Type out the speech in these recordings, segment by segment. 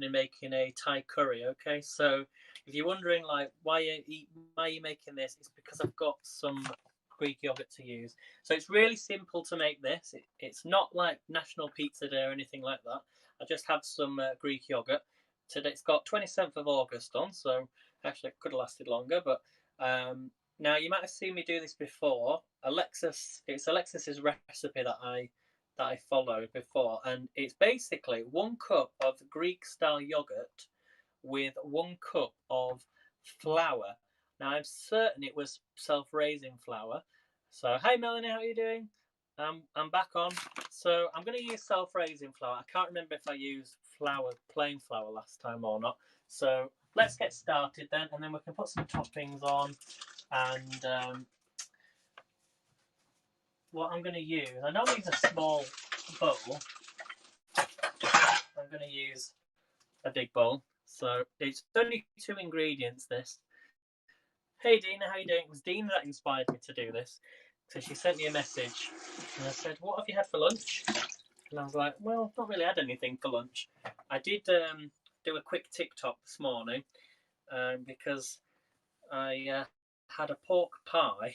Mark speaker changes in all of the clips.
Speaker 1: be making a Thai curry. Okay, so if you're wondering like why are you making this, it's because I've got some Greek yogurt to use. So it's really simple to make this. It's not like National Pizza Day or anything like that. I just have some Greek yogurt. Today it's got 27th of August on, so actually it could have lasted longer. But now you might have seen me do this before. It's Alexis's recipe that I followed before, and it's basically 1 cup of Greek style yogurt with 1 cup of flour. Now I'm certain it was self-raising flour. So hi Melanie, how are you doing? I'm back on. So I'm going to use self-raising flour. I can't remember if I used plain flour last time or not. So let's get started then, and then we can put some toppings on. And what I'm going to use, I don't use a small bowl. I'm going to use a big bowl. So it's only 2 ingredients, this. Hey Dina, how you doing? It was Dina that inspired me to do this. So she sent me a message and I said, what have you had for lunch? And I was like, well, I've not really had anything for lunch. I did do a quick TikTok this morning because I had a pork pie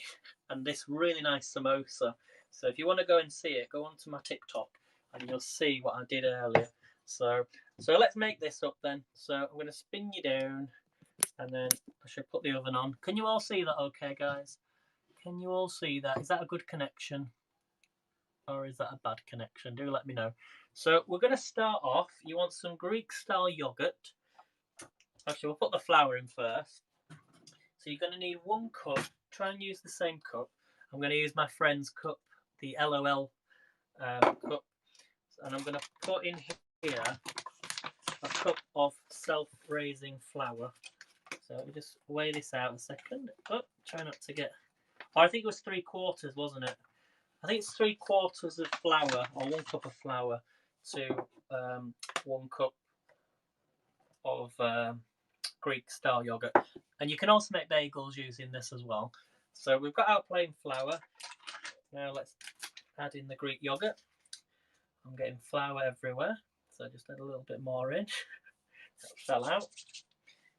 Speaker 1: and this really nice samosa. So if you want to go and see it, go onto my TikTok and you'll see what I did earlier. So let's make this up then. So I'm going to spin you down and then I should put the oven on. Can you all see that okay, guys? Can you all see that? Is that a good connection? Or is that a bad connection? Do let me know. So we're going to start off. You want some Greek style yogurt. Actually, we'll put the flour in first. So you're going to need 1 cup. Try and use the same cup. I'm going to use my friend's cup, the LOL cup. And I'm going to put in here a cup of self-raising flour. So let me just weigh this out a second. Oh, try not to get... Oh, I think it was 3/4, wasn't it? I think it's 3/4 of flour, or 1 cup of flour to 1 cup of Greek style yogurt. And you can also make bagels using this as well. So we've got our plain flour. Now let's add in the Greek yogurt. I'm getting flour everywhere, so just add a little bit more in. That fell out.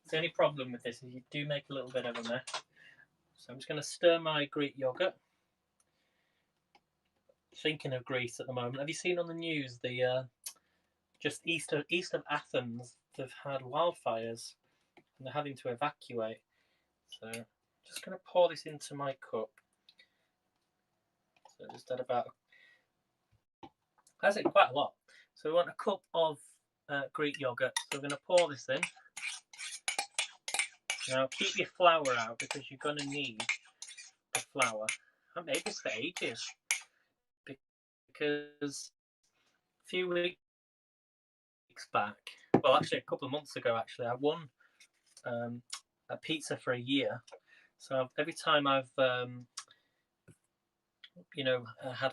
Speaker 1: The only problem with this is you do make a little bit of a mess. So I'm just going to stir my Greek yogurt. Thinking of Greece at the moment, have you seen on the news the just east of Athens, they've had wildfires and they're having to evacuate. So I'm just going to pour this into my cup. So just add about, that's quite a lot. So we want a cup of Greek yogurt. So we're going to pour this in. Now keep your flour out because you're going to need the flour. I made this for ages because a few weeks back, well actually a couple of months ago actually, I won a pizza for a year. So every time I've had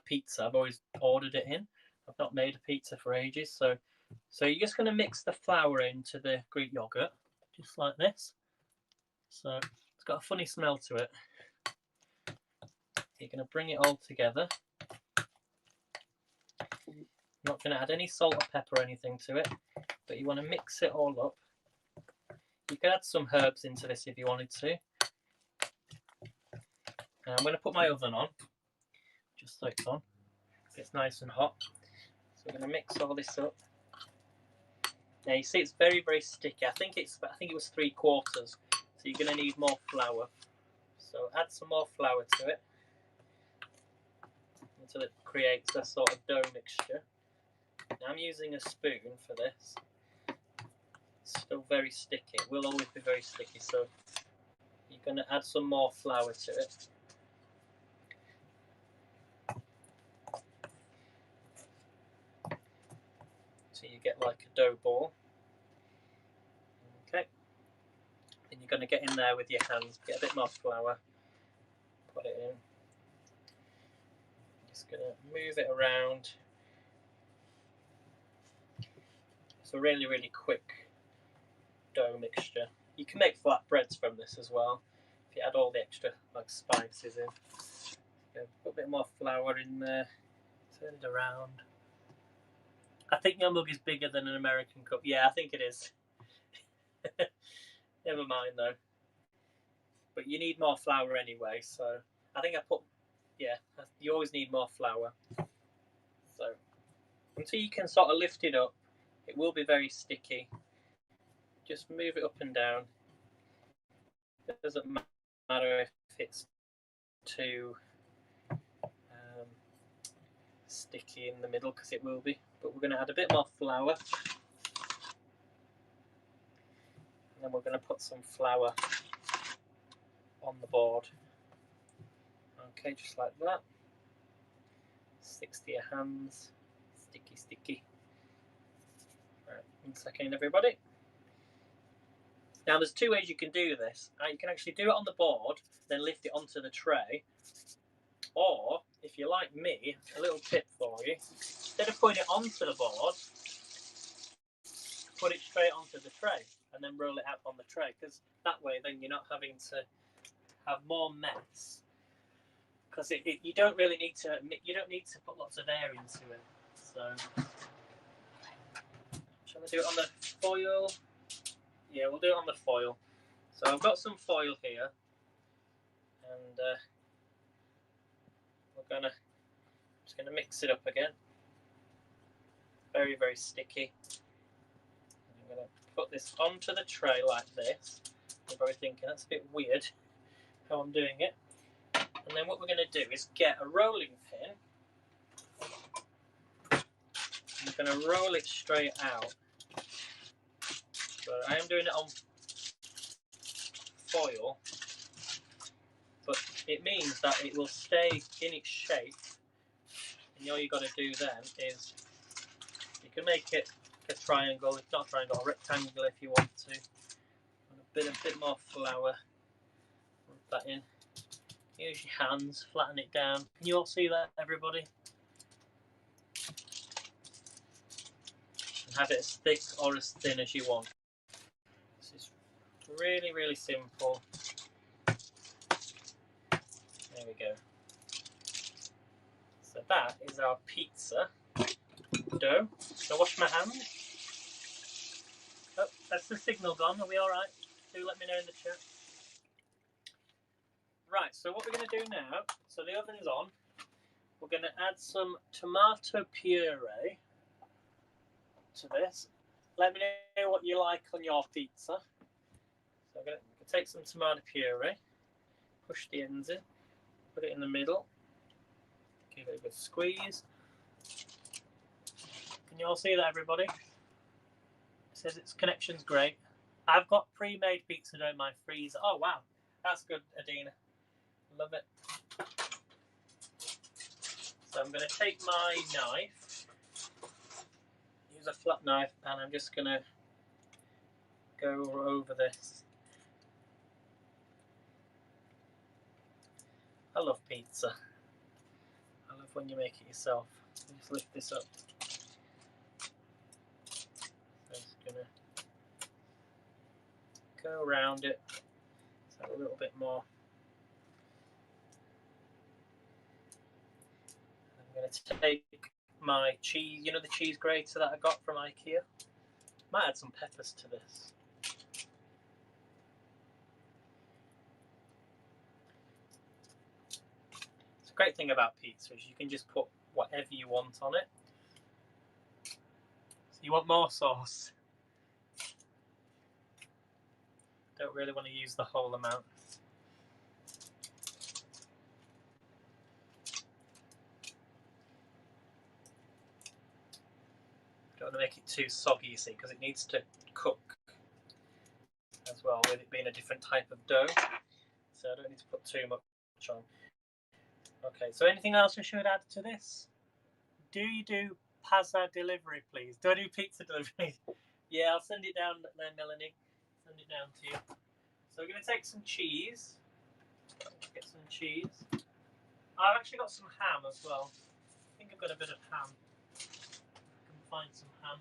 Speaker 1: pizza, I've always ordered it in. I've not made a pizza for ages. So you're just going to mix the flour into the Greek yogurt just like this. So it's got a funny smell to it. You're going to bring it all together. Not going to add any salt or pepper or anything to it, but you want to mix it all up. You can add some herbs into this if you wanted to. And I'm going to put my oven on, just so it's on. It's nice and hot. So we're going to mix all this up. Now you see it's very, very sticky. I think it was 3/4. So you're going to need more flour. So add some more flour to it until it creates a sort of dough mixture. Now I'm using a spoon for this. It's still very sticky. It will always be very sticky. So you're going to add some more flour to it. So you get like a dough ball. Okay. Then you're going to get in there with your hands, get a bit more flour, put it in. Just going to move it around. It's a really, really quick dough mixture. You can make flatbreads from this as well if you add all the extra like spices in. Put a bit more flour in there, turn it around. I think your mug is bigger than an American cup. Yeah, I think it is. Never mind though. But you need more flour anyway, so I think I put, yeah, you always need more flour. So until you can sort of lift it up, it will be very sticky. Just move it up and down. It doesn't matter if it's too sticky in the middle, because it will be. But we're going to add a bit more flour. And then we're going to put some flour on the board. Okay, just like that. Sticks to your hands. Sticky, sticky. Right, 1 second, everybody. Now, there's 2 ways you can do this. You can actually do it on the board, then lift it onto the tray. Or, if you're like me, a little tip for you. Instead of putting it onto the board, put it straight onto the tray and then roll it out on the tray. Because that way, then you're not having to have more mess. Because you don't really need to. You don't need to put lots of air into it. So, shall we do it on the foil? Yeah, we'll do it on the foil. So I've got some foil here, and just gonna mix it up again. Very, very sticky. I'm gonna put this onto the tray like this. You're probably thinking that's a bit weird how I'm doing it. And then what we're going to do is get a rolling pin. I'm going to roll it straight out. So I am doing it on foil, but it means that it will stay in its shape. And all you've got to do then is you can make it a triangle, if not a triangle, a rectangle if you want to. And a bit more flour. Rub that in. Use your hands, flatten it down. Can you all see that, everybody? And have it as thick or as thin as you want. This is really, really simple. There we go. So that is our pizza dough. So wash my hands. Oh, that's the signal gone. Are we all right? Do let me know in the chat. Right, so what we're going to do now, so the oven's on, we're going to add some tomato puree to this. Let me know what you like on your pizza. So I'm going to take some tomato puree, push the ends in, put it in the middle, give it a good squeeze. Can you all see that, everybody? It says its connection's great. I've got pre-made pizza dough in my freezer. Oh, wow. That's good, Adina. Love it. So I'm going to take my knife, use a flat knife, and I'm just going to go over this. I love pizza. I love when you make it yourself. Just lift this up. I'm just going to go around it. So a little bit more. I'm going to take my cheese, you know, the cheese grater that I got from IKEA. Might add some peppers to this. It's a great thing about pizza is you can just put whatever you want on it. So you want more sauce. Don't really want to use the whole amount. Don't want to make it too soggy, you see, because it needs to cook as well, with it being a different type of dough. So I don't need to put too much on. Okay, so anything else I should add to this? Do you do pizza delivery, please? Do I do pizza delivery? Yeah, I'll send it down there, Melanie. Send it down to you. So we're going to take some cheese. Get some cheese. I've actually got some ham as well. I think I've got a bit of ham. I can find some ham.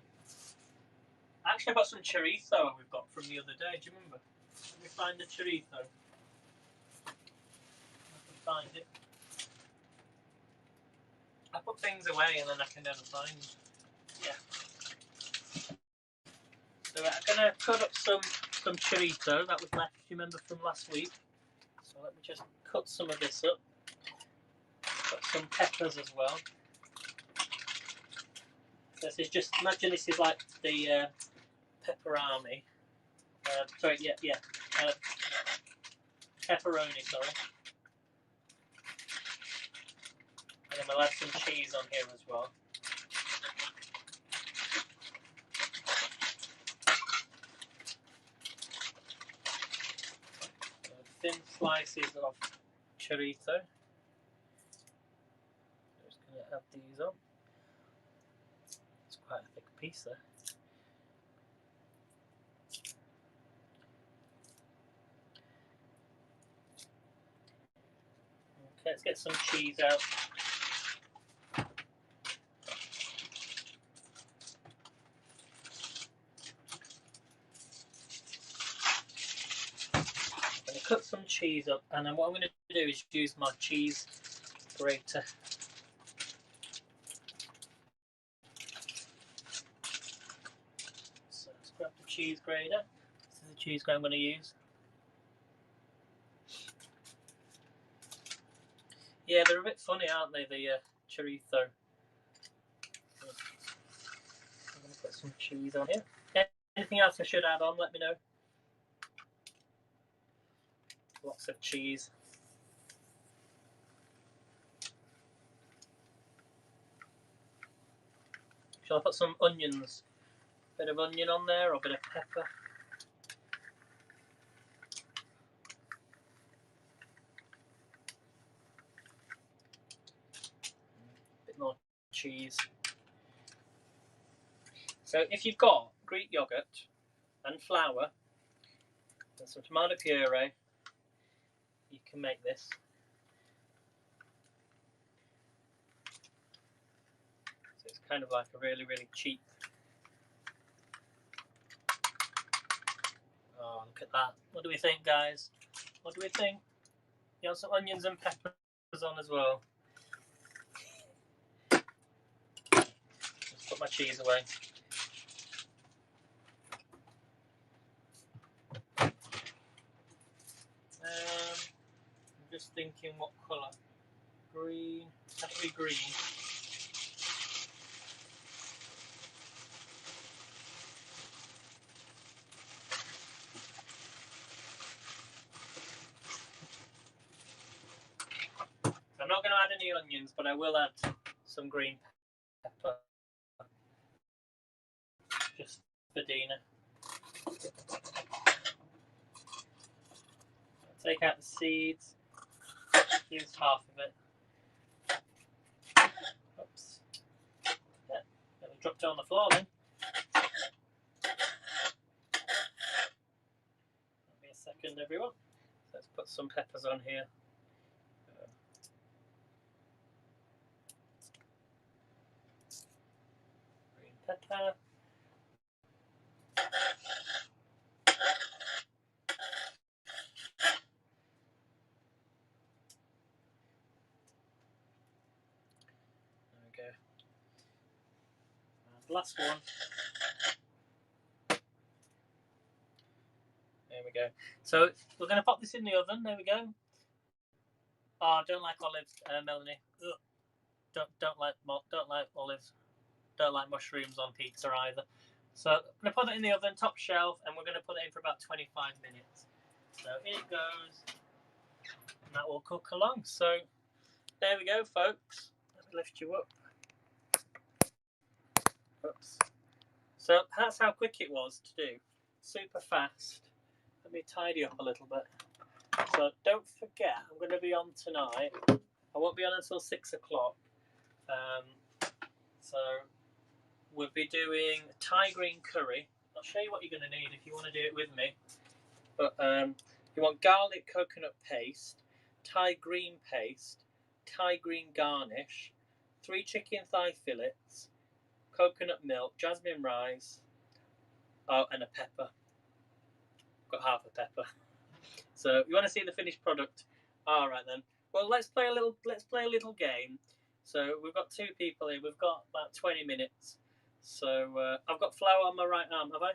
Speaker 1: Actually, I've got some chorizo we've got from the other day. Do you remember? Let me find the chorizo. I can find it. I put things away and then I can never find them. Yeah. So I'm going to cut up some chorizo that was left, you remember, from last week. So let me just cut some of this up. Got some peppers as well. So this is just, imagine this is like the pepperoni. Sorry, yeah. Pepperoni, sorry. And then we'll add some cheese on here as well. So thin slices of chorizo. I'm just going to add these on. It's quite a thick piece there. Okay, let's get some cheese out. I'm going to cut some cheese up, and then what I'm going to do is use my cheese grater. So let's grab the cheese grater. This is the cheese grater I'm going to use. Yeah, they're a bit funny, aren't they, the chorizo? I'm going to put some cheese on here. Anything else I should add on, let me know. Lots of cheese. Shall I put some onions? Bit of onion on there, or a bit of pepper? A bit more cheese. So if you've got Greek yogurt and flour and some tomato puree, you can make this. So it's kind of like a really, really cheap. Oh, look at that. What do we think, guys? What do we think? You have some onions and peppers on as well. Let's put my cheese away. I'm just thinking what colour. Green. Has to be green. I'm not going to add any onions, but I will add some green pepper. Just for Dina. I'll take out the seeds. Use half of it. Oops. Yeah, it dropped it on the floor then. Give me a second, everyone. Let's put some peppers on here. Green pepper. There we go. And last one. There we go. So we're going to pop this in the oven. There we go. Oh, I don't like olives, Melanie. Ugh. Don't like olives. Don't like mushrooms on pizza either. So I'm going to put it in the oven, top shelf, and we're going to put it in for about 25 minutes. So in it goes, and that will cook along. So there we go, folks. Let me lift you up. Oops. So that's how quick it was to do. Super fast. Let me tidy up a little bit. So don't forget, I'm going to be on tonight. I won't be on until 6 o'clock. So we'll be doing Thai green curry. I'll show you what you're going to need if you want to do it with me. But you want garlic coconut paste, Thai green paste, Thai green garnish, 3 chicken thigh fillets, coconut milk, jasmine rice, oh, and a pepper. Got half a pepper. So you want to see the finished product? All right then. Well, let's play a little game. So we've got 2 people here. We've got about 20 minutes. So I've got flour on my right arm, have I?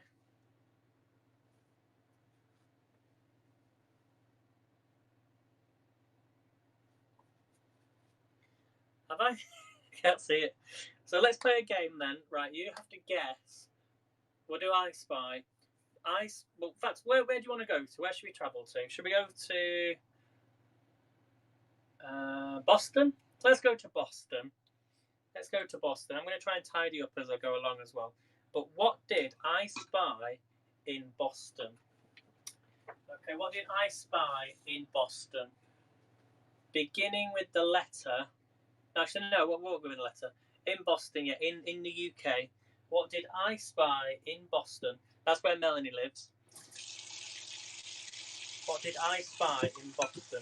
Speaker 1: Have I? Can't see it. So let's play a game then. Right, you have to guess. What do I spy? Well, in fact, where do you want to go to? Where should we travel to? Should we go to Boston? Let's go to Boston. Let's go to Boston. I'm going to try and tidy up as I go along as well. But what did I spy in Boston? Okay, what did I spy in Boston? Beginning with the letter. Actually, no, what will go with the letter? In Boston, yeah, in the UK. What did I spy in Boston? That's where Melanie lives. What did I spy in Boston?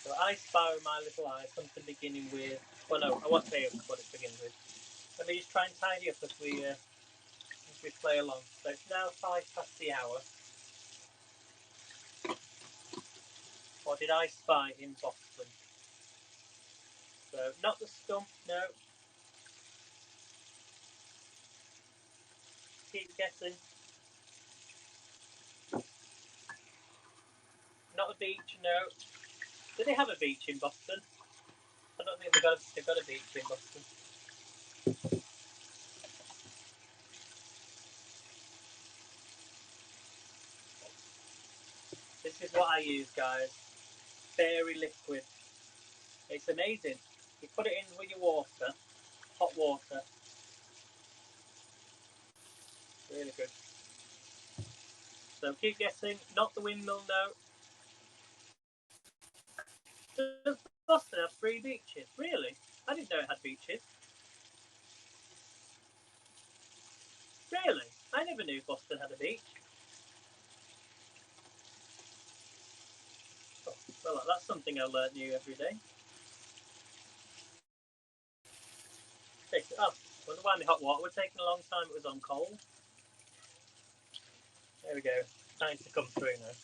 Speaker 1: So I spy with my little eye something beginning with. Well, no, I won't say what it begins with. Let me just try and tidy up as we play along. So it's now 5 past the hour. What did I spy in Boston? So not the stump, no. Keep guessing. Not a beach, no. Do they have a beach in Boston? I don't think they've got a beach in Boston. This is what I use, guys. Fairy liquid. It's amazing. You put it in with your water, hot water. Really good. So keep guessing. Not the windmill, no. Does Boston have 3 beaches? Really? I didn't know it had beaches. Really? I never knew Boston had a beach. Oh, well, that's something I learn new every day. Oh, wonder why my hot water was taking a long time. It was on cold. There we go. Time to come through now.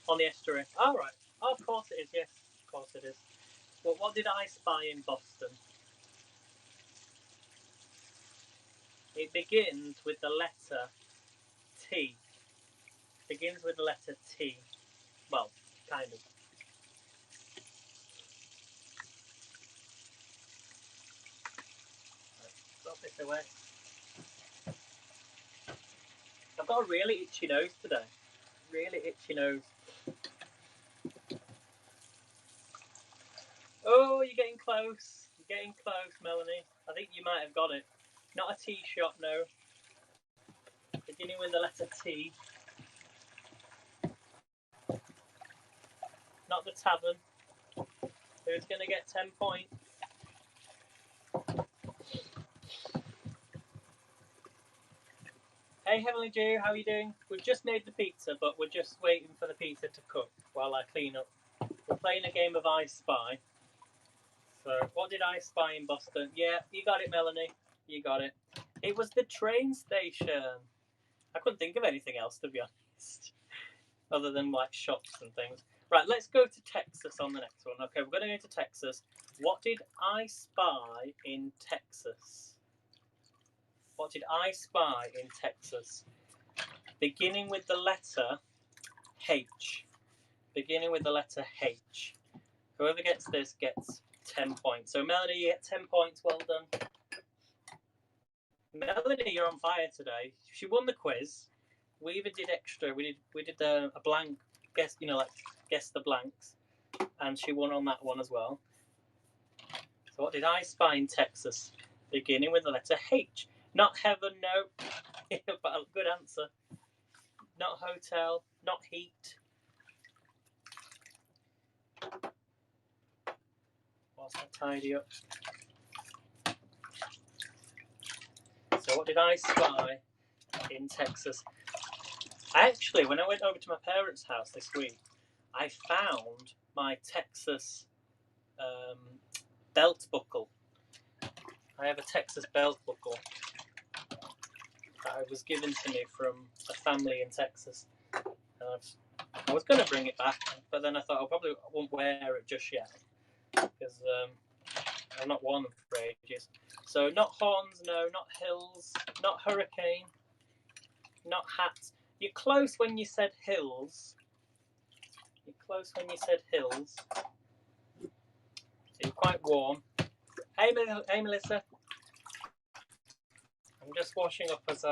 Speaker 1: On the estuary. Oh, right. Oh, of course it is, yes. Of course it is. Well, what did I spy in Boston? It begins with the letter T. Begins with the letter T. Well, kind of. Got this away. I've got a really itchy nose today. Really itchy nose. Oh, you're getting close. You're getting close, Melanie. I think you might have got it. Not a tea shop, no. Beginning with the letter T. Not the tavern. Who's going to get 10 points? Hey, Heavenly Jew, how are you doing? We've just made the pizza, but we're just waiting for the pizza to cook while I clean up. We're playing a game of I Spy. So, what did I spy in Boston? Yeah, you got it, Melanie. You got it. It was the train station. I couldn't think of anything else, to be honest, other than like shops and things. Right, let's go to Texas on the next one. Okay, we're going to go to Texas. What did I spy in Texas? What did I spy in Texas? Beginning with the letter H. Beginning with the letter H. Whoever gets this gets 10 points. So, Melanie, you get 10 points. Well done. Melanie, you're on fire today. She won the quiz. We even did extra. We did a blank guess. You know, like guess the blanks, and she won on that one as well. So, what did I spy in Texas? Beginning with the letter H. Not heaven, no. But a good answer. Not hotel. Not heat. Whilst I tidy up. So, what did I spy in Texas? Actually, when I went over to my parents' house this week, I found my Texas belt buckle. I have a Texas belt buckle that was given to me from a family in Texas. And I was going to bring it back, but then I thought I probably won't wear it just yet because I've not worn them for ages. So not horns, no, not hills, not hurricane, not hats. You're close when you said hills. You're close when you said hills. So you're quite warm. Hey, Melissa. I'm just washing up as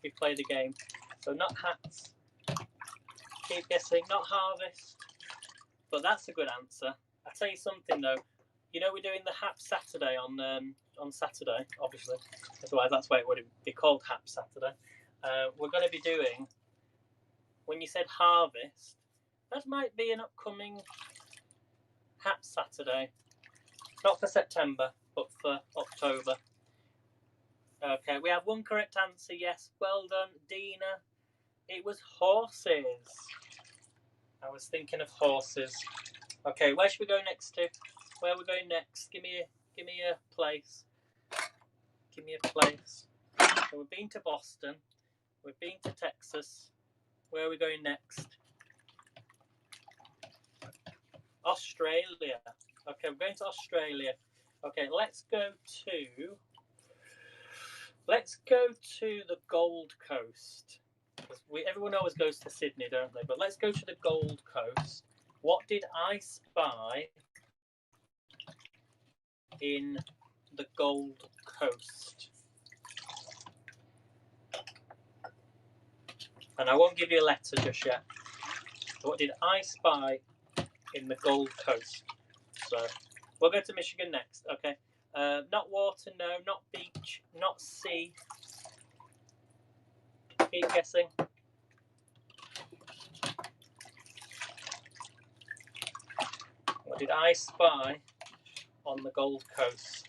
Speaker 1: we play the game. So not hats. Keep guessing. Not harvest. But that's a good answer. I'll tell you something though. You know we're doing the Hap Saturday on Saturday, obviously. Otherwise that's why it would be called Hap Saturday. We're going to be doing, when you said harvest, that might be an upcoming Hap Saturday. Not for September, but for October. Okay, we have one correct answer, yes. Well done, Dina. It was horses. I was thinking of horses. Okay, where should we go next to? Where are we going next? Give me a place. Give me a place. So we've been to Boston. We've been to Texas. Where are we going next? Australia. Okay, we're going to Australia. Okay, let's go to the Gold Coast. Everyone always goes to Sydney, don't they? But let's go to the Gold Coast. What did I spy in the Gold Coast? And I won't give you a letter just yet. What did I spy in the Gold Coast? So we'll go to Michigan next. Okay. Not water, no. Not beach. Not sea. Keep guessing. What did I spy on the Gold Coast?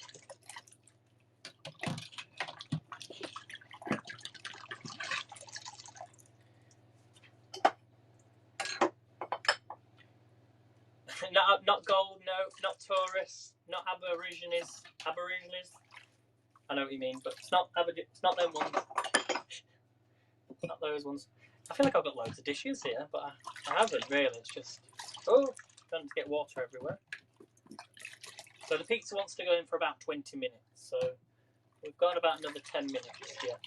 Speaker 1: Not gold, no. Not tourists. Not aborigines. I know what you mean, but it's not them ones. Not those ones. I feel like I've got loads of dishes here, but I haven't really. It's just don't get water everywhere. So the pizza wants to go in for about 20 minutes. So we've got about another 10 minutes here.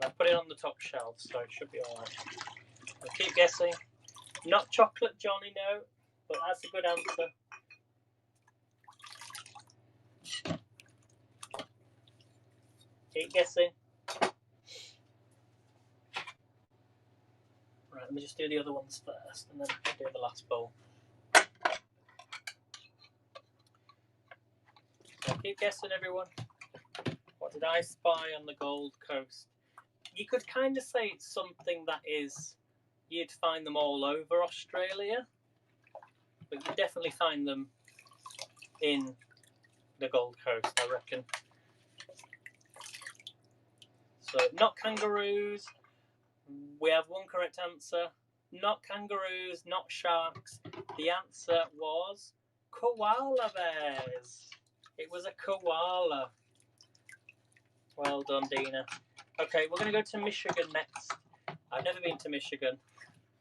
Speaker 1: I put it on the top shelf, so it should be alright. I'll keep guessing. Not chocolate Johnny, no, but that's a good answer. Keep guessing. Right, let me just do the other ones first, and then do the last bowl. So keep guessing, everyone. What did I spy on the Gold Coast? You could kind of say it's something that you'd find them all over Australia, but you definitely find them in the Gold Coast, I reckon. So, not kangaroos. We have one correct answer. Not kangaroos, not sharks. The answer was koala bears. It was a koala. Well done, Dina. Okay, we're going to go to Michigan next. I've never been to Michigan,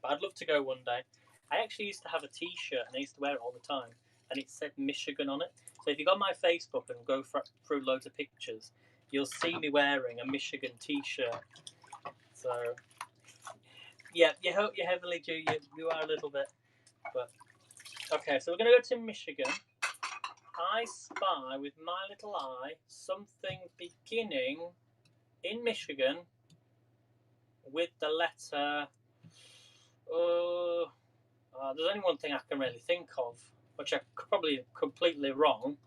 Speaker 1: but I'd love to go one day. I actually used to have a t-shirt, and I used to wear it all the time, and it said Michigan on it. So if you go on my Facebook and go through loads of pictures, you'll see me wearing a Michigan t-shirt. So, yeah, you heavily do. You are a little bit. But okay, so we're going to go to Michigan. I spy with my little eye something beginning in Michigan with the letter. There's only one thing I can really think of, which I could probably completely wrong,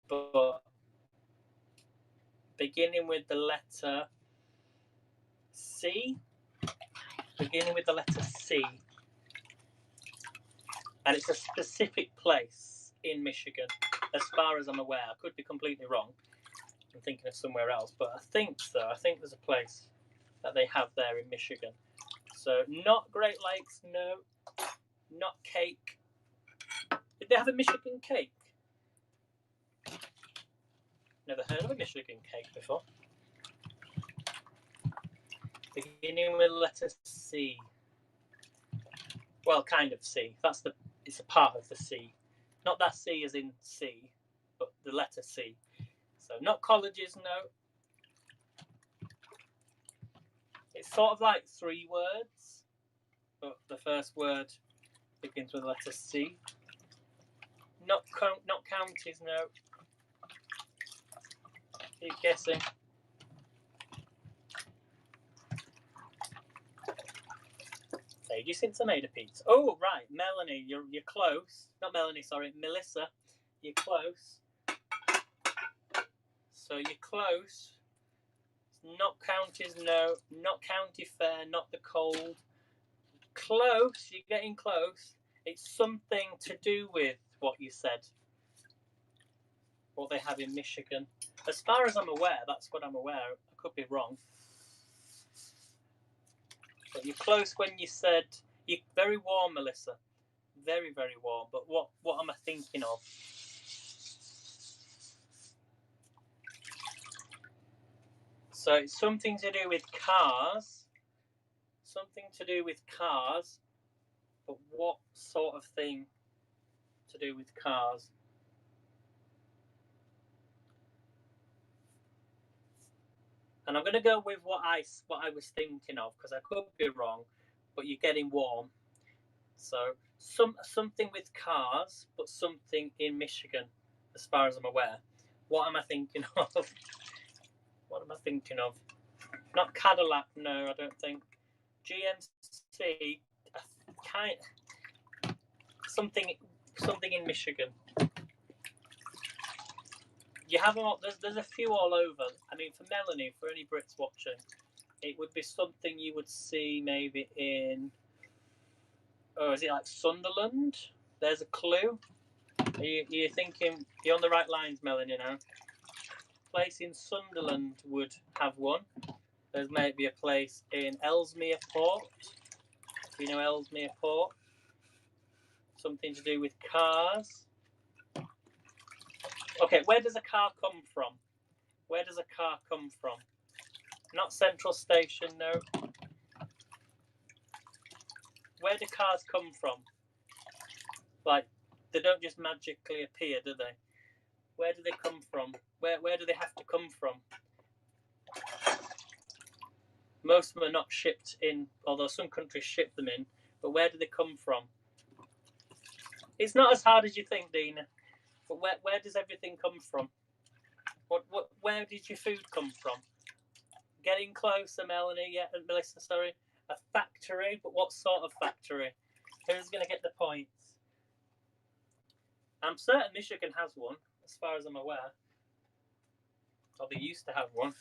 Speaker 1: but beginning with the letter C. Beginning with the letter C. And it's a specific place in Michigan, as far as I'm aware. I could be completely wrong. I'm thinking of somewhere else, but I think so. I think there's a place that they have there in Michigan. So, not Great Lakes, no. Not cake. Did they have a Michigan cake? Never heard of a Michigan cake before. Beginning with the letter C. Well, kind of C. It's a part of the C. Not that C as in C, but the letter C. So not colleges, no. It's sort of like 3 words. but the first word begins with the letter C. Not counties, no. Keep guessing. Ages since I made a pizza. Oh, right, Melanie, you're close. Not Melanie, sorry, Melissa. You're close. So you're close. Not counties, no. Not county fair, not the cold. Close, you're getting close. It's something to do with what you said. What they have in Michigan. As far as I'm aware, that's what I'm aware. I could be wrong. But you're close when you said, you're very warm, Melissa. Very, very warm. But what am I thinking of? So it's something to do with cars. Something to do with cars. But what sort of thing to do with cars? And I'm going to go with what I was thinking of, because I could be wrong, but you're getting warm. So something with cars, but something in Michigan, as far as I'm aware. What am I thinking of? What am I thinking of? Not Cadillac, no, I don't think. GMC, something in Michigan. You have all, there's a few all over. I mean, for Melanie, for any Brits watching, it would be something you would see maybe in, oh, is it like Sunderland? There's a clue. Are you thinking, you're on the right lines, Melanie, now? Place in Sunderland would have one. There's maybe a place in Ellesmere Port. Do you know Ellesmere Port? Something to do with cars. Okay, where does a car come from? Where does a car come from? Not Central Station, no. Where do cars come from? Like, they don't just magically appear, do they? Where do they come from? Where do they have to come from? Most of them are not shipped in, although some countries ship them in. But where do they come from? It's not as hard as you think, Dina. But where does everything come from? Where did your food come from? Getting closer, Melanie. Yeah, Melissa, sorry. A factory, but what sort of factory? Who's going to get the points? I'm certain Michigan has one, as far as I'm aware. Or they used to have one.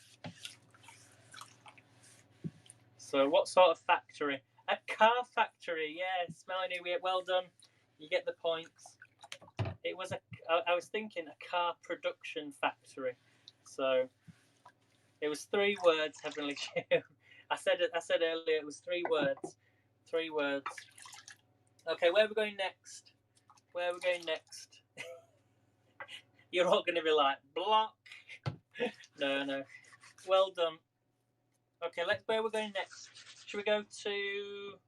Speaker 1: So what sort of factory? A car factory, yes. Melanie, well done. You get the points. It was I was thinking a car production factory. So it was 3 words, Heavenly Shield. I said earlier it was 3 words. 3 words. Okay, where are we going next? Where are we going next? You're all going to be like, block. No. Well done. Okay, where we're going next. Should we go to...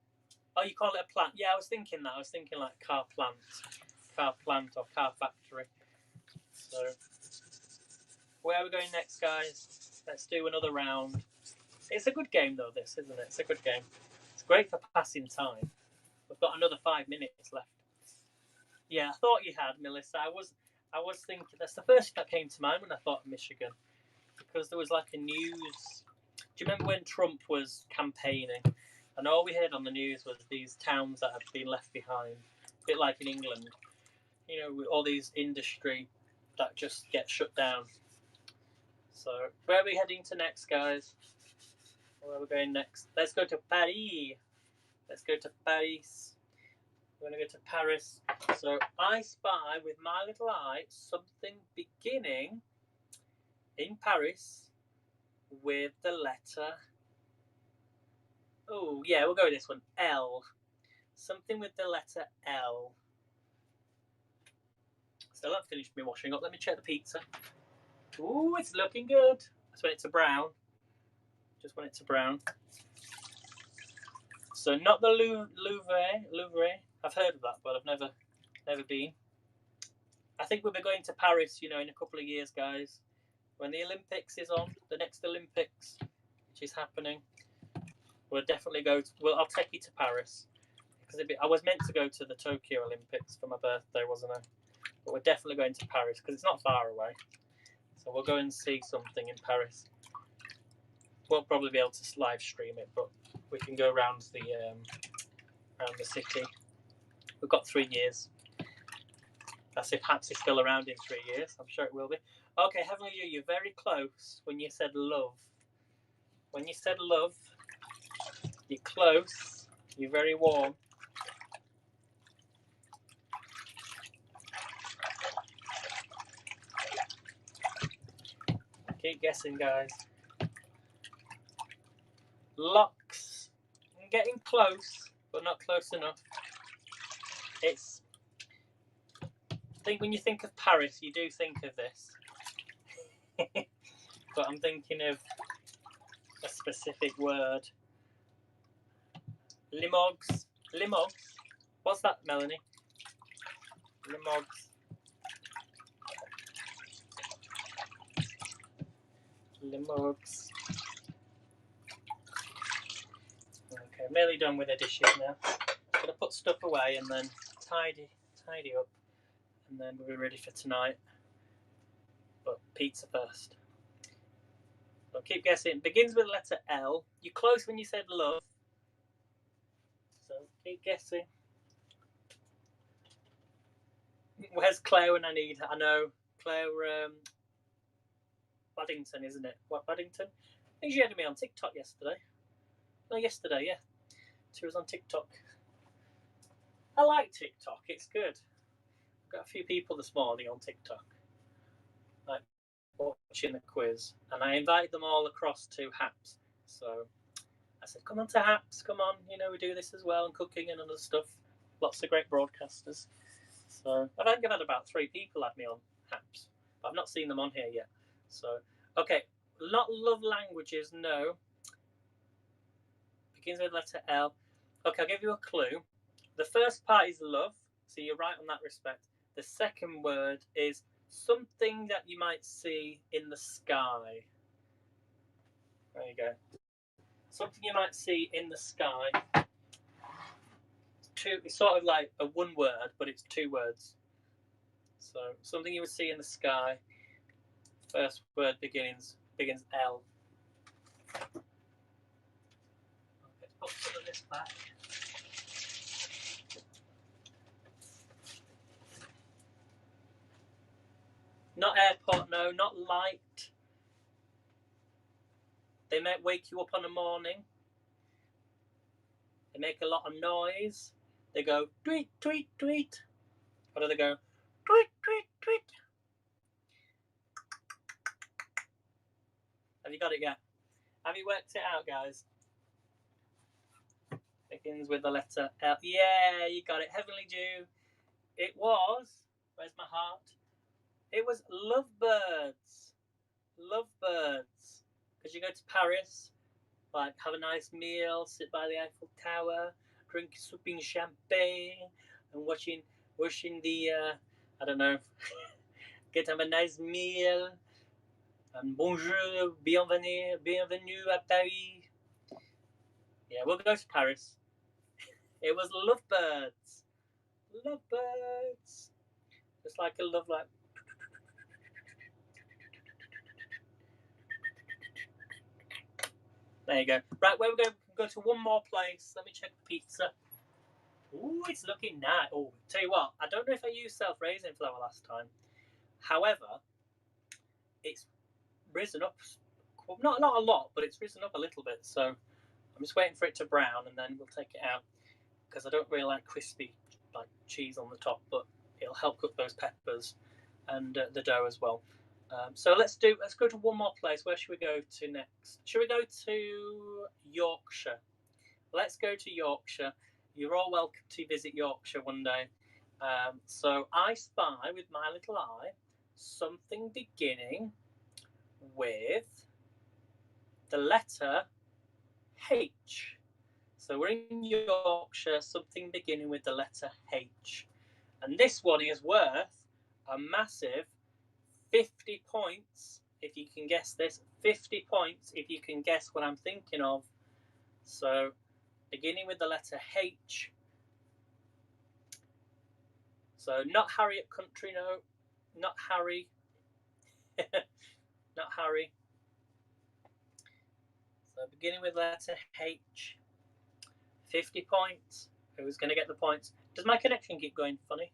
Speaker 1: Oh, you call it a plant? Yeah, I was thinking that. I was thinking like car plant or car factory. So, where are we going next, guys? Let's do another round. It's a good game, though, this, isn't it? It's a good game. It's great for passing time. We've got another 5 minutes left. Yeah, I thought you had, Melissa. I was thinking, that's the first thing that came to mind when I thought of Michigan. Because there was like a news... Do you remember when Trump was campaigning? And all we heard on the news was these towns that had been left behind. A bit like in England. You know, with all these industry that just get shut down. So, where are we heading to next, guys? Where are we going next? Let's go to Paris. Let's go to Paris. We're going to go to Paris. So, I spy with my little eye something beginning in Paris with the letter... Oh, yeah, we'll go with this one. L. Something with the letter L. Still haven't finished me washing up. Let me check the pizza. Ooh, it's looking good. Just want it to brown. Just want it to brown. So not the Louvre. I've heard of that, but I've never been. I think we'll be going to Paris, you know, in a couple of years, guys. When the Olympics is on, the next Olympics, which is happening, we'll definitely go. I'll take you to Paris. because I was meant to go to the Tokyo Olympics for my birthday, wasn't I? But we're definitely going to Paris because it's not far away. So we'll go and see something in Paris. Won't probably be able to live stream it, but we can go around the city. We've got 3 years. That's if Haps is still around in 3 years. I'm sure it will be. Okay, Heavenly You, you're very close when you said love. When you said love, you're close. You're very warm. Keep guessing, guys. Locks. I'm getting close, but not close enough. It's. I think when you think of Paris, you do think of this. But I'm thinking of a specific word. Limoges. Limoges. What's that, Melanie? Limoges. Limoges. Okay, I'm nearly done with the dishes now. I'm gonna put stuff away and then tidy up, and then we'll be ready for tonight. But pizza first. I'll keep guessing. It begins with the letter L. You're close when you said love. So keep guessing. Where's Claire when I need her? I know Claire Baddington, isn't it? What, Baddington? I think she had me on TikTok yesterday. No, yesterday, yeah. She was on TikTok. I like TikTok. It's good. I've got a few people this morning on TikTok, like watching the quiz, and I invited them all across to Haps. So I said, come on to Haps, come on. You know, we do this as well, and cooking and other stuff. Lots of great broadcasters. So I think I've had about 3 people have me on Haps, but I've not seen them on here yet. So, okay, not love languages, no. Begins with letter L. Okay, I'll give you a clue. The first part is love, so you're right on that respect. The second word is something that you might see in the sky. There you go. Something you might see in the sky. It's sort of like a one word, but it's 2 words. So something you would see in the sky. First word begins L. Okay, let's put some of this back. Not airport, no, not light. They might wake you up on a morning. They make a lot of noise. They go tweet, tweet, tweet. Or do they go tweet, tweet, tweet? Have you got it yet? Have you worked it out, guys? Begins with the letter L. Yeah, you got it. Heavenly Dew. It was. Where's my heart? It was lovebirds. Lovebirds. Because you go to Paris, like have a nice meal, sit by the Eiffel Tower, drink sipping champagne, and watching the I don't know, get have a nice meal. And bonjour, bienvenue à Paris. Yeah, we'll go to Paris. It was lovebirds. Lovebirds. Just like a love, like. There you go. Right, where we're going to go to one more place. Let me check the pizza. Ooh, it's looking nice. Oh, tell you what, I don't know if I used self-raising flour last time. However, it's risen up. Not a lot, but it's risen up a little bit. So I'm just waiting for it to brown, and then we'll take it out. Because I don't really like crispy like cheese on the top, but it'll help cook those peppers and the dough as well. So let's go to one more place. Where should we go to next? Should we go to Yorkshire? Let's go to Yorkshire. You're all welcome to visit Yorkshire one day. So I spy with my little eye something beginning with the letter H. So we're in Yorkshire, something beginning with the letter H. And this one is worth a massive 50 points if you can guess this. 50 points if you can guess what I'm thinking of. So beginning with the letter H, So not Harriet Country, no. Not Harry. Not Harry. So beginning with letter H. 50 points. Who's going to get the points? Does my connection keep going funny?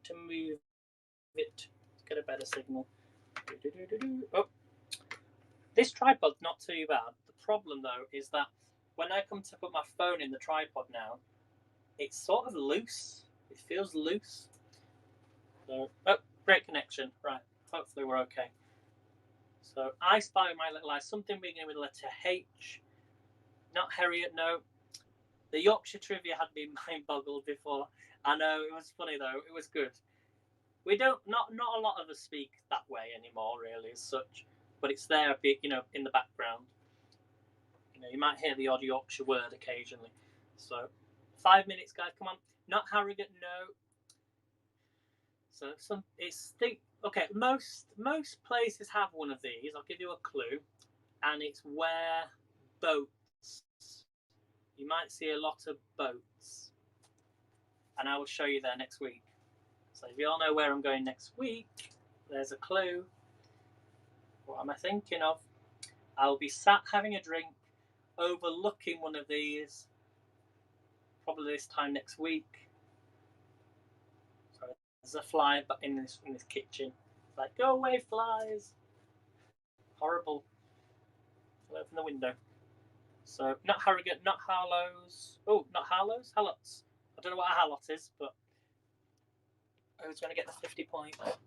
Speaker 1: To move it. Let's get a better signal. Oh. This tripod's not too bad. The problem, though, is that when I come to put my phone in the tripod now, it's sort of loose. It feels loose. So, oh, great connection. Right. Hopefully we're okay. So, I Spy My Little Eye. Something beginning with the letter H. Not Harriet, no. The Yorkshire trivia had me mind-boggled before. I know, it was funny, though. It was good. We don't... Not a lot of us speak that way anymore, really, as such. But it's there, you know, in the background. You know, you might hear the odd Yorkshire word occasionally. So, 5 minutes, guys. Come on. Not Harrogate, no. So okay. Most places have one of these. I'll give you a clue, and it's where boats. You might see a lot of boats, and I will show you there next week. So if you all know where I'm going next week, there's a clue. What am I thinking of? I'll be sat having a drink, overlooking one of these, probably this time next week. Sorry, there's a fly in this kitchen. It's like, go away, flies! Horrible. I'll open the window. So, not Harrogate, not Harlow's. Oh, not Harlow's? Hallott's. I don't know what a Hallott is, but who's going to get the 50 points? Let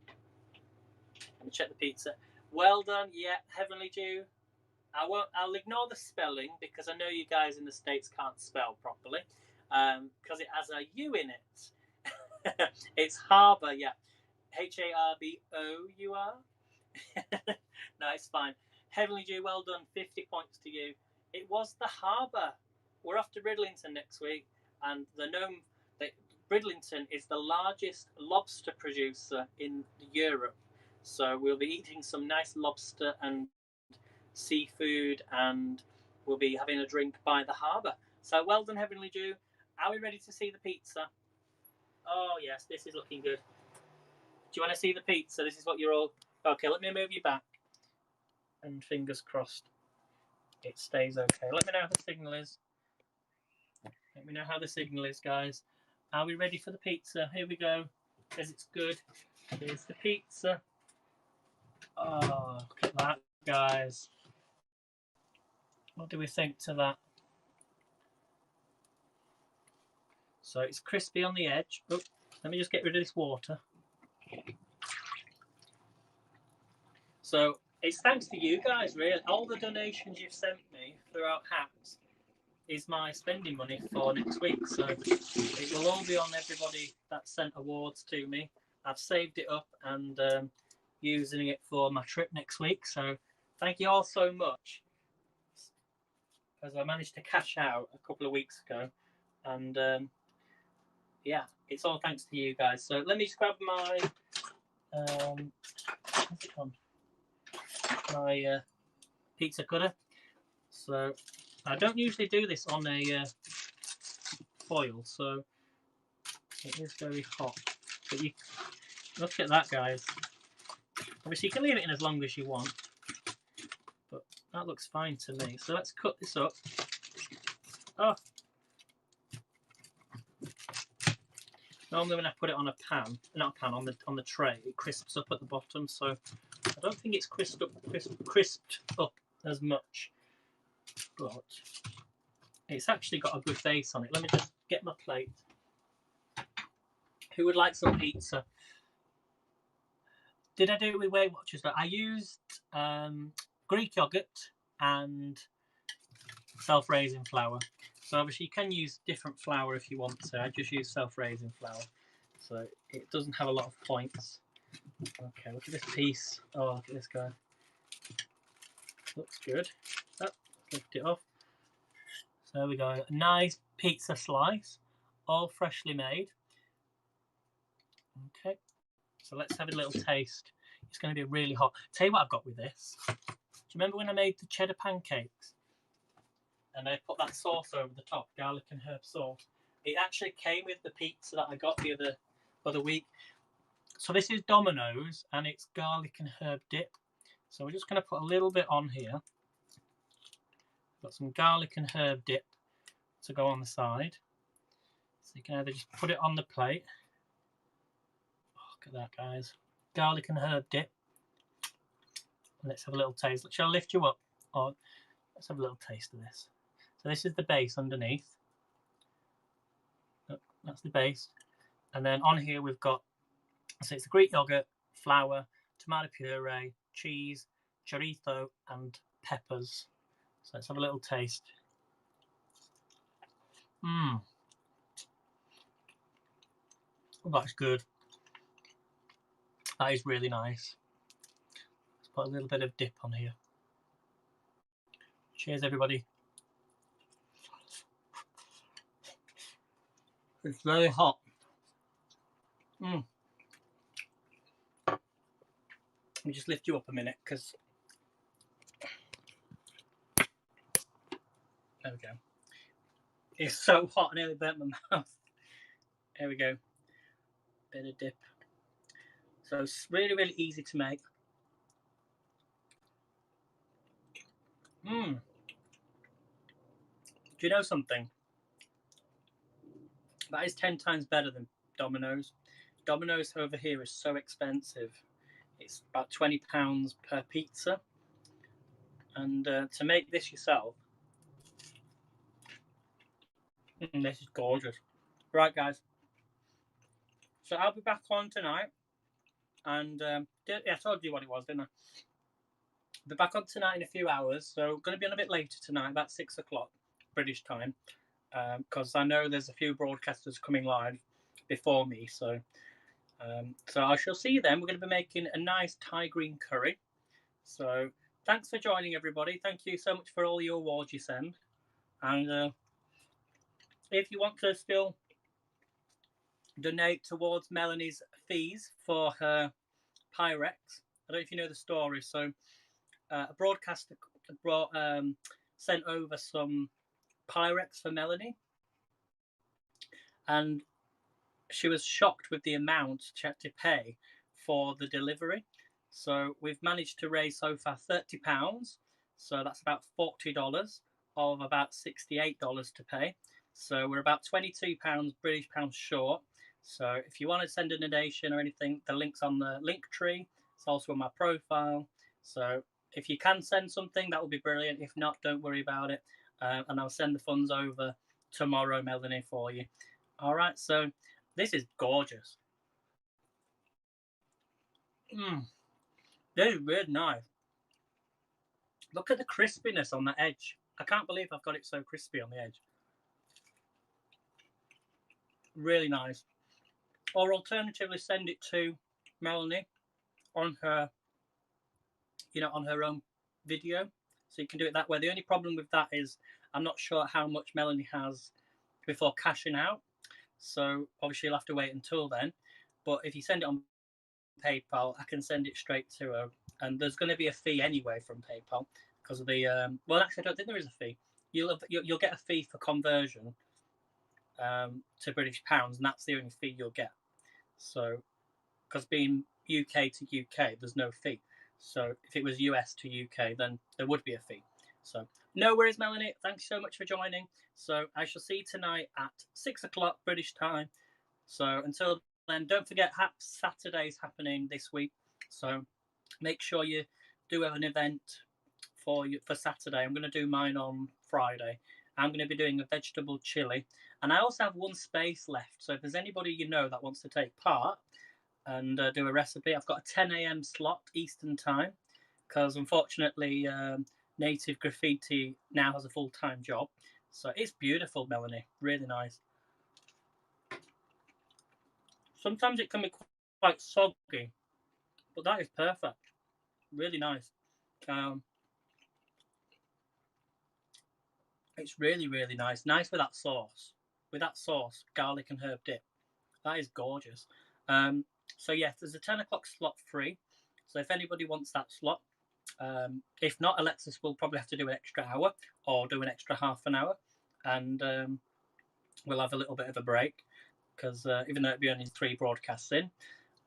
Speaker 1: me check the pizza. Well done, yeah, Heavenly Dew. I'll ignore the spelling because I know you guys in the States can't spell properly because it has a U in it. It's Harbour, yeah. Harbour. No, it's fine. Heavenly Dew, well done. 50 points to you. It was the Harbour. We're off to Bridlington next week, and Bridlington is the largest lobster producer in Europe. So we'll be eating some nice lobster and seafood, and we'll be having a drink by the harbour. So well done, Heavenly Dew. Are we ready to see the pizza? Oh yes, this is looking good. Do you want to see the pizza? This is what you're all... Okay, let me move you back. And fingers crossed it stays okay. Let me know how the signal is. Let me know how the signal is, guys. Are we ready for the pizza? Here we go. Says it's good. Here's the pizza. Oh, look at that, guys. What do we think to that? So it's crispy on the edge. Oh, let me just get rid of this water. So it's thanks to you guys, really. All the donations you've sent me throughout Hacks is my spending money for next week. So it will all be on everybody that sent awards to me. I've saved it up and using it for my trip next week. So thank you all so much. As I managed to cash out a couple of weeks ago, and yeah, it's all thanks to you guys. So let me just grab my my pizza cutter. So I don't usually do this on a foil, so it is very hot. But you look at that, guys. Obviously, you can leave it in as long as you want, but that looks fine to me. So let's cut this up. Oh. Normally when I put it on a pan, not a pan, on the tray, it crisps up at the bottom. So I don't think it's crisped up as much, but it's actually got a good base on it. Let me just get my plate. Who would like some pizza? Did I do it with Weight Watchers? I used Greek yogurt and self-raising flour. So obviously you can use different flour if you want to. I just use self-raising flour, so it doesn't have a lot of points. Okay, look at this piece. Oh, look at this guy. Looks good. Oh, lift it off. So there we go. A nice pizza slice, all freshly made. Okay, so let's have a little taste. It's going to be really hot. Tell you what I've got with this. Do you remember when I made the cheddar pancakes? And I put that sauce over the top, garlic and herb sauce. It actually came with the pizza that I got the other week. So this is Domino's, and it's garlic and herb dip. So we're just going to put a little bit on here. Got some garlic and herb dip to go on the side. So you can either just put it on the plate. Oh, look at that, guys. Garlic and herb dip. Let's have a little taste. Shall I lift you up? Or let's have a little taste of this. So this is the base underneath. Look, that's the base. And then on here we've got, so it's the Greek yogurt, flour, tomato puree, cheese, chorizo, and peppers. So let's have a little taste. Mmm. Oh, that's good. That is really nice. Let's put a little bit of dip on here. Cheers, everybody. It's very hot. Let me just lift you up a minute, because there we go. It's so hot, I nearly burnt my mouth. There we go. Bit of dip. So it's really, really easy to make. Do you know something? That is 10 times better than Domino's. Domino's over here is so expensive. It's about £20 per pizza. And to make this yourself, this is gorgeous. Right, guys. So I'll be back on tonight. And yeah, I told you what it was, didn't I? I'll be back on tonight in a few hours. So going to be on a bit later tonight, about 6 o'clock British time. Because I know there's a few broadcasters coming live before me. So I shall see you then. We're going to be making a nice Thai green curry. So thanks for joining, everybody. Thank you so much for all your awards you send. And if you want to still donate towards Melanie's fees for her Pyrex, I don't know if you know the story. So a broadcaster sent over some Pyrex for Melanie, and she was shocked with the amount she had to pay for the delivery. So we've managed to raise so far £30. So that's about $40 of about $68 to pay. So we're about £22 British pounds short. So if you want to send a donation or anything, the link's on the link tree. It's also on my profile. So if you can send something, that would be brilliant. If not, don't worry about it. And I'll send the funds over tomorrow, Melanie, for you. All right, so this is gorgeous. This is really nice. Look at the crispiness on the edge. I can't believe I've got it so crispy on the edge. Really nice. Or alternatively, send it to Melanie on her, on her own video. So you can do it that way. The only problem with that is I'm not sure how much Melanie has before cashing out. So obviously you'll have to wait until then. But if you send it on PayPal, I can send it straight to her. And there's going to be a fee anyway from PayPal because of the well, actually, I don't think there is a fee. You'll get a fee for conversion to British pounds, and that's the only fee you'll get. So, because being UK to UK, there's no fee. So if it was US to UK, then there would be a fee. So no worries, Melanie. Thanks so much for joining. So I shall see you tonight at 6 o'clock British time. So until then, don't forget Saturday's happening this week. So make sure you do have an event for Saturday. I'm going to do mine on Friday. I'm going to be doing a vegetable chili. And I also have one space left. So if there's anybody you know that wants to take part and do a recipe, I've got a 10 a.m. slot Eastern time. Because unfortunately, Native Graffiti now has a full-time job. So it's beautiful, Melanie. Really nice. Sometimes it can be quite soggy, but that is perfect. Really nice. It's really, really nice. Nice with that sauce. With that sauce, garlic and herb dip. That is gorgeous. So yes, there's a 10 o'clock slot free. So if anybody wants that slot, if not, Alexis will probably have to do an extra hour or do an extra half an hour. And we'll have a little bit of a break. because even though it'd be only 3 broadcasts in.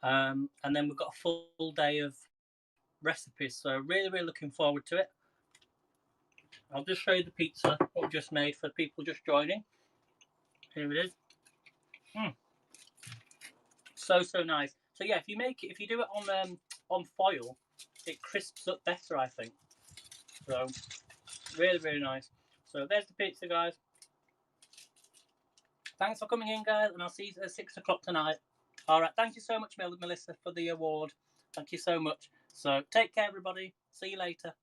Speaker 1: And then we've got a full day of recipes, so really looking forward to it. I'll just show you the pizza what we just made for people just joining. Here it is. So nice. So yeah, if you do it on foil, it crisps up better, I think. So really nice. So there's the pizza, guys. Thanks for coming in, guys, and I'll see you at 6 o'clock tonight. All right, thank you so much, Melissa, for the award. Thank you so much. So take care, everybody. See you later.